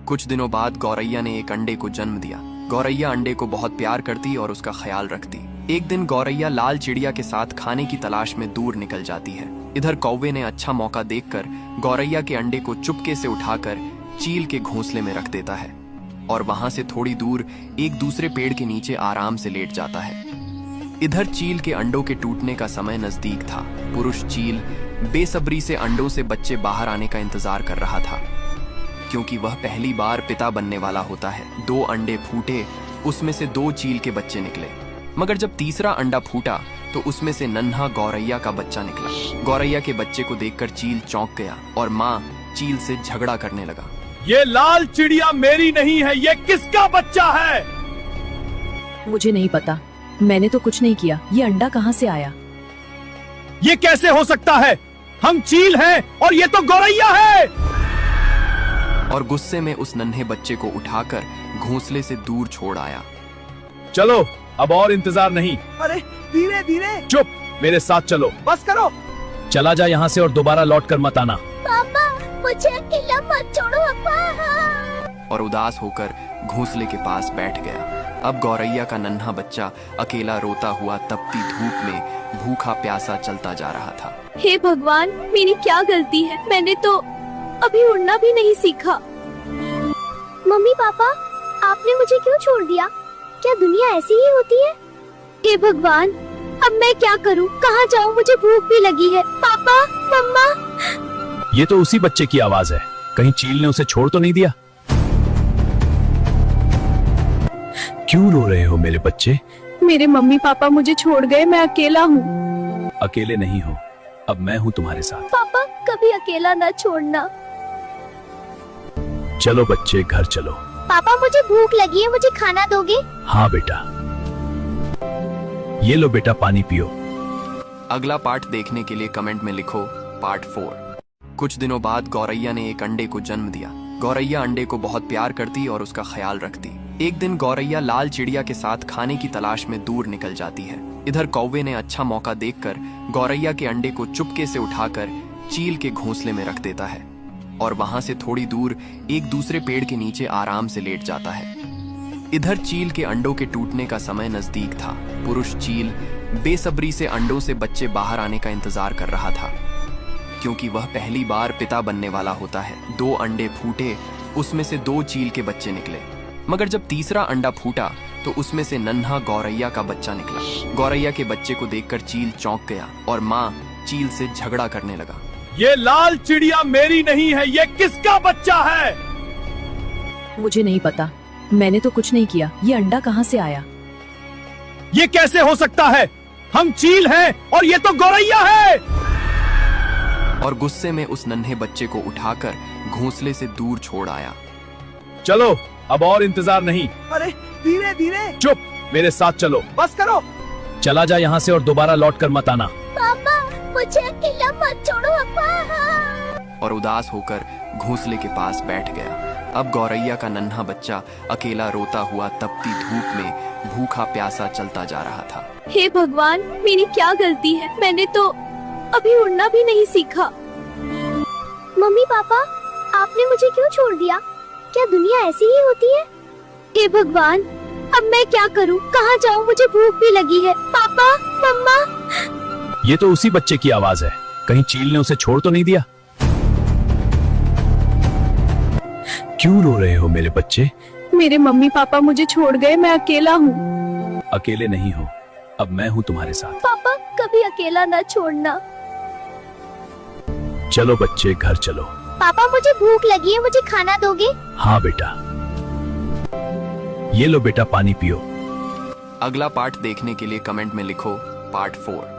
कुछ दिनों बाद गौरैया ने एक अंडे को जन्म दिया। गौरैया अंडे को बहुत प्यार करती और उसका ख्याल रखती। एक दिन गौरैया लाल चिड़िया के साथ खाने की तलाश में दूर निकल जाती है। इधर कौवे ने अच्छा मौका देखकर गौरैया के अंडे को चुपके से उठाकर चील के घोंसले में रख देता है और वहां से थोड़ी दूर एक दूसरे पेड़ के नीचे आराम से लेट जाता है। इधर चील के अंडों के टूटने का समय नजदीक था। पुरुष चील बेसब्री से अंडों से बच्चे बाहर आने का इंतजार कर रहा था, क्योंकि वह पहली बार पिता बनने वाला होता है। 2 अंडे फूटे, उसमें से 2 चील के बच्चे निकले, मगर जब तीसरा अंडा फूटा तो उसमें से नन्हा गौरैया का बच्चा निकला। गौरैया के बच्चे को देखकर चील चौंक गया और माँ चील से झगड़ा करने लगा। ये लाल चिड़िया मेरी नहीं है, ये किसका बच्चा है? मुझे नहीं पता, मैंने तो कुछ नहीं किया। ये अंडा कहाँ से आया? ये कैसे हो सकता है? हम चील हैं और ये तो गौरैया है। और गुस्से में उस नन्हे बच्चे को उठाकर घोंसले से दूर छोड़ आया। चलो, अब और इंतजार नहीं। अरे धीरे धीरे। चुप, मेरे साथ चलो। बस करो। चला जा यहाँ से और दोबारा लौट कर मत आना। पापा, मुझे अकेला मत छोड़ो पापा। और उदास होकर घोंसले के पास बैठ गया। अब गौरैया का नन्हा बच्चा अकेला रोता हुआ तपती धूप में भूखा प्यासा चलता जा रहा था। हे भगवान, मेरी क्या गलती है? मैंने तो अभी उड़ना भी नहीं सीखा। मम्मी पापा, आपने मुझे क्यों छोड़ दिया? क्या दुनिया ऐसी ही होती है? हे भगवान, अब मैं क्या करूं? कहाँ जाऊं? मुझे भूख भी लगी है। पापा, मम्मा। ये तो उसी बच्चे की आवाज है। कहीं चील ने उसे छोड़ तो नहीं दिया? क्यों रो रहे हो मेरे बच्चे? मेरे मम्मी पापा मुझे छोड़ गए, मैं अकेला हूँ। अकेले नहीं हो, अब मैं हूँ तुम्हारे साथ। पापा, कभी अकेला न छोड़ना। चलो बच्चे, घर चलो। पापा, मुझे भूख लगी है, मुझे खाना दोगे? हाँ बेटा, ये लो बेटा, पानी पियो। अगला पार्ट देखने के लिए कमेंट में लिखो पार्ट 4। कुछ दिनों बाद गौरैया ने एक अंडे को जन्म दिया। गौरैया अंडे को बहुत प्यार करती और उसका ख्याल रखती। एक दिन गौरैया लाल चिड़िया के साथ खाने की तलाश में दूर निकल जाती है। इधर कौवे ने अच्छा मौका देखकर गौरैया के अंडे को चुपके से उठाकर चील के घोंसले में रख देता है और वहां से थोड़ी दूर एक दूसरे पेड़ के नीचे आराम से लेट जाता है। इधर चील के अंडों के टूटने का समय नजदीक था। पुरुष चील बेसब्री से अंडों से बच्चे बाहर आने का इंतजार कर रहा था, क्योंकि वह पहली बार पिता बनने वाला होता है। 2 अंडे फूटे, उसमें से 2 चील के बच्चे निकले, मगर जब तीसरा अंडा फूटा तो उसमें से नन्हा गौरैया का बच्चा निकला। गौरैया के बच्चे को देखकर चील चौंक गया और माँ चील से झगड़ा करने लगा। ये लाल चिड़िया मेरी नहीं है, ये किसका बच्चा है? मुझे नहीं पता, मैंने तो कुछ नहीं किया। ये अंडा कहाँ से आया? ये कैसे हो सकता है? हम चील हैं और ये तो गौरैया है। और गुस्से में उस नन्हे बच्चे को उठाकर घोंसले से दूर छोड़ आया। चलो, अब और इंतजार नहीं। अरे धीरे धीरे। चुप, मेरे साथ चलो। बस करो। चला जा यहाँ से और दोबारा लौट कर मत आना। पापा, मुझे अकेला मत छोड़ो पापा। और उदास होकर घोंसले के पास बैठ गया। अब गौरैया का नन्हा बच्चा अकेला रोता हुआ तपती धूप में भूखा प्यासा चलता जा रहा था। हे भगवान, मेरी क्या गलती है? मैंने तो अभी उड़ना भी नहीं सीखा। मम्मी पापा, आपने मुझे क्यों छोड़ दिया? क्या दुनिया ऐसी ही होती है? हे भगवान, अब मैं क्या करूं? कहाँ जाऊं? मुझे भूख भी लगी है। पापा, मम्मा। ये तो उसी बच्चे की आवाज है। कहीं चील ने उसे छोड़ तो नहीं दिया? क्यों रो रहे हो मेरे बच्चे? मेरे मम्मी पापा मुझे छोड़ गए, मैं अकेला हूँ। अकेले नहीं हो, अब मैं हूँ तुम्हारे साथ। पापा, कभी अकेला न छोड़ना। चलो बच्चे, घर चलो। पापा, मुझे भूख लगी है, मुझे खाना दोगे? हाँ बेटा, ये लो बेटा, पानी पियो। अगला पार्ट देखने के लिए कमेंट में लिखो पार्ट 4।